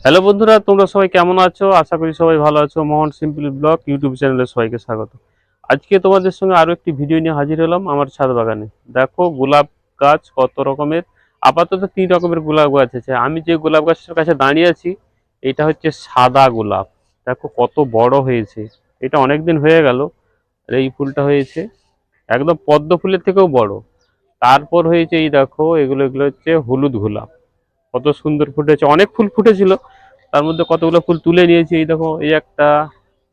Hello বন্ধুরা, তোমরা সবাই কেমন আছো? আশা করি সবাই ভালো আছো। মোহন সিম্পল ব্লগ ইউটিউব চ্যানেলে সবাইকে স্বাগত। আজকে তোমাদের সঙ্গে আরো একটি ভিডিও নিয়ে হাজির হলাম আমার ছাদ বাগানে। দেখো গোলাপ গাছ কত রকমের। আপাতত 3 রকমের গোলাপ গাছ আছে। আমি যে গোলাপ গাছটার কাছে দাঁড়িয়ে আছি এটা হচ্ছে সাদা গোলাপ। দেখো কত বড় হয়েছে। এটা অনেক দিন হয়ে গেল আর এই ফুলটা হয়েছে একদম পদ্ম ফুলের থেকেও বড়। তারপর হয়েছে এই দেখো, এগুলো হচ্ছে হলুদ গোলাপ। কত সুন্দর ফুটেছে, অনেক ফুল ফুটেছিল, তার মধ্যে কতগুলো ফুল তুলে নিয়েছি। এই দেখো, এই একটা,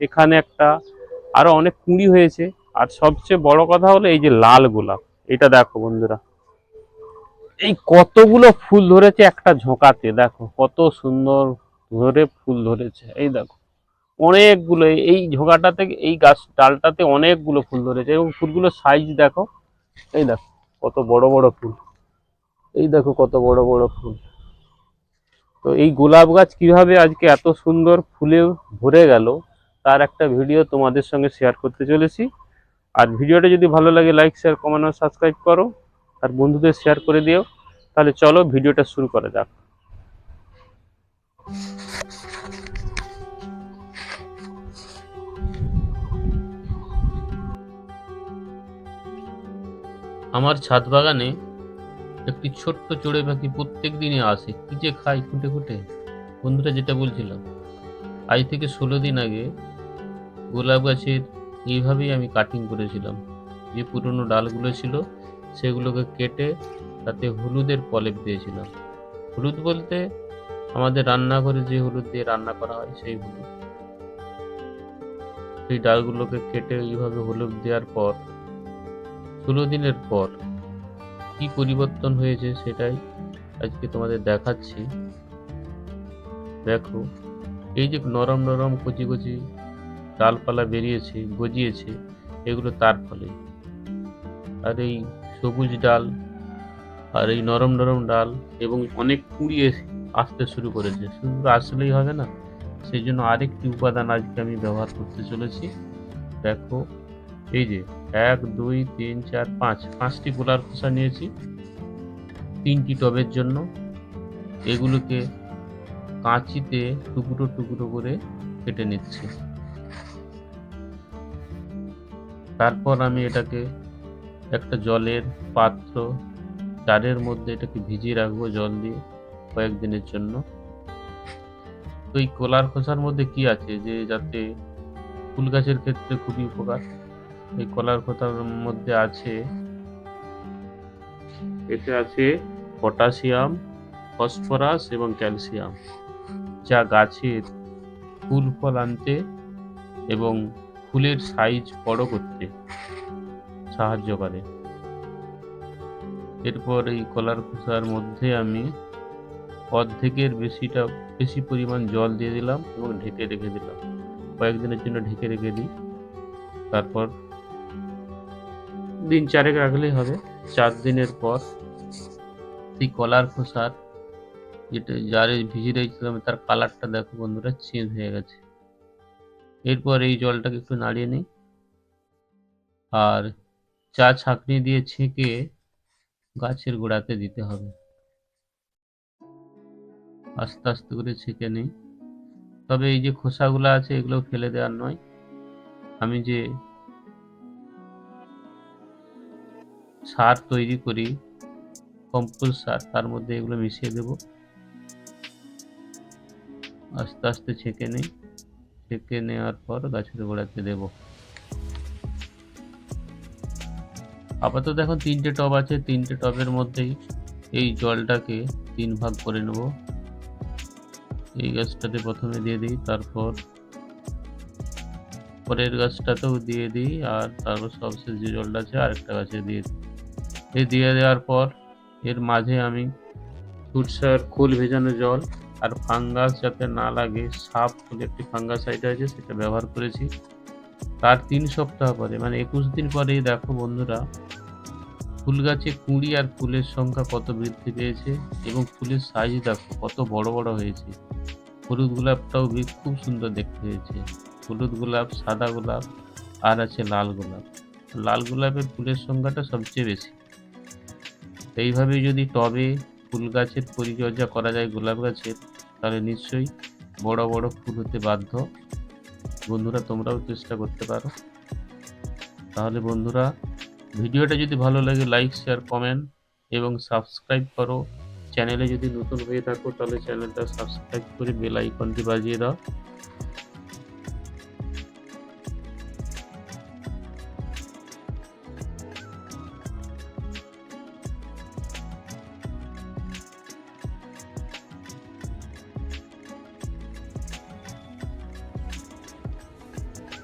এখানে একটা, আরো অনেক কুঁড়ি হয়েছে। আর সবচেয়ে বড় কথা হলো এই যে লাল গোলাপ। এটা দেখো বন্ধুরা, এই কতগুলো ফুল ধরেছে একটা ঝোঁকাতে। দেখো কত সুন্দর ধরে ফুল ধরেছে। এই দেখো অনেকগুলো, এই ঝোঁকাটাতে, এই গাছ ডালটাতে অনেকগুলো ফুল ধরেছে এবং ফুলগুলোর সাইজ দেখো। এই দেখো কত বড় বড় ফুল। এই দেখো কত বড় বড় ফুল। তো এই গোলাপ গাছ কিভাবে আজকে এত সুন্দর ফুলে ভরে গেল তার একটা ভিডিও তোমাদের সঙ্গে শেয়ার করতে চলেছি। আর ভিডিওটা যদি ভালো লাগে লাইক শেয়ার কমেন্ট আর সাবস্ক্রাইব করো, আর বন্ধুদের শেয়ার করে দিও। তাহলে চলো ভিডিওটা শুরু করা যাক। আমার ছাদ বাগানে একটি ছোট্ট চড়ুই পাখি প্রত্যেক দিনই আসে, কি যে খাই খুঁটে খুঁটে। বন্ধুরা, যেটা বলছিলাম, আজ থেকে 16 দিন আগে গোলাপ গাছের এইভাবেই আমি কাটিং করেছিলাম। যে পুরনো ডালগুলো ছিল সেগুলোকে কেটে তাতে হলুদের প্রলেপ দিয়েছিলাম। হলুদ বলতে আমাদের রান্নাঘরে যে হলুদ দিয়ে রান্না করা হয় সেই হলুদ। সেই ডালগুলোকে কেটে এইভাবে হলুদ দেওয়ার পর 16 দিনের পর কি পরিবর্তন হয়েছে সেটাই আজকে তোমাদের দেখাচ্ছি। দেখো, এই যে নরম নরম কচি কচি ডালপালা বেরিয়েছে, গজিয়েছে, এগুলো তার ফলে। আর এই সবুজ ডাল আর এই নরম নরম ডাল এবং অনেক কুঁড়ি আসতে শুরু করেছে। শুধু আসলেই হবে না, সেই জন্য আরেকটি উপাদান আজকে আমি ব্যবহার করতে চলেছি। দেখো, এই যে 1 2 3 4 5টি গোলার খোসা নিয়েছি 3টি টবের জন্য। এগুলোকে কাঁচিতে টুকরো টুকরো করে কেটে নিচ্ছি। তারপর আমি এটাকে একটা জলের পাত্র, জারের মধ্যে এটাকে ভিজিয়ে রাখবো জল দিয়ে কয়েকদিনের জন্য। তো এই কলার খোসার মধ্যে কি আছে যে যাতে ফুল গাছের ক্ষেত্রে খুবই উপকার। এই কলার খোসার মধ্যে আছে, এতে আছে পটাশিয়াম, ফসফরাস এবং ক্যালসিয়াম, যা গাছের ফুল ফল আনতে এবং ফুলের সাইজ বড় করতে সাহায্য করে। এরপর এই কলার খোসার মধ্যে আমি অর্ধেকের বেশি পরিমাণ জল দিয়ে দিলাম এবং ঢেকে রেখে দিলাম। কয়েকদিনের জন্য ঢেকে রেখে দিই। তারপর দিন 4 রাখলেই হবে। 4 দিনের পর সেই কলার খোসার যেটা জারে ভিজিয়ে রেখেছিলাম তার কালারটা দেখো বন্ধুরা, চেঞ্জ হয়ে গেছে। এরপর এই জলটাকে একটু নাড়িয়ে নিই আর চা ছাঁকনি দিয়ে ছেঁকে গাছের গোড়াতে দিতে হবে। আস্তে আস্তে করে ছেঁকে নিই। তবে এই যে খোসাগুলো আছে এগুলো ফেলে দেওয়ার নয়। আমি যে সার তৈরি করি, কম্পোস্ট সার, তার মধ্যে এগুলো মিশিয়ে দেব। আস্তে আস্তে ছেঁকে নিই। ছেঁকে নেওয়ার পর গাছের গোড়াতে দেব। আপাতত এখন 3টে টব আছে, 3টে টবের মধ্যেই এই জলটাকে 3 ভাগ করে নেব। এই গাছটাতে প্রথমে দিয়ে দিই, তারপর পরের গাছটাতেও দিয়ে দিই, আর তারপর সবশেষ যে জলটা আছে আরেকটা গাছে দিয়ে দিই। এই দিয়ে দেওয়ার পর এর মাঝে আমি সরষের খোল ভেজানো জল আর ফাঙ্গাস যাতে না লাগে, সাপ বলে একটি ফাঙ্গাসাইড আছে সেটা ব্যবহার করেছি। তার 3 সপ্তাহ পরে মানে 21 দিন পরেই দেখো বন্ধুরা, ফুল গাছে কুঁড়ি আর ফুলের সংখ্যা কত বৃদ্ধি পেয়েছে এবং ফুলের সাইজ দেখো কত বড় বড় হয়েছে। হলুদ গোলাপটাও খুব সুন্দর দেখতে হয়েছে। হলুদ গোলাপ, সাদা গোলাপ আর আছে লাল গোলাপ। লাল গোলাপের ফুলের সংখ্যাটা সবচেয়ে বেশি। এইভাবে যদি টবে ফুল গাছের পরিচর্যা করা যায় গোলাপ গাছের, তাহলে নিশ্চয়ই বড় বড় ফুল হতে বাধ্য। বন্ধুরা তোমরাও চেষ্টা করতে পারো। তাহলে বন্ধুরা ভিডিওটা যদি ভালো লাগে লাইক শেয়ার কমেন্ট এবং সাবস্ক্রাইব করো। চ্যানেলে যদি নতুন হয়ে থাকো তাহলে চ্যানেলটা সাবস্ক্রাইব করে বেল আইকনটি বাজিয়ে দাও।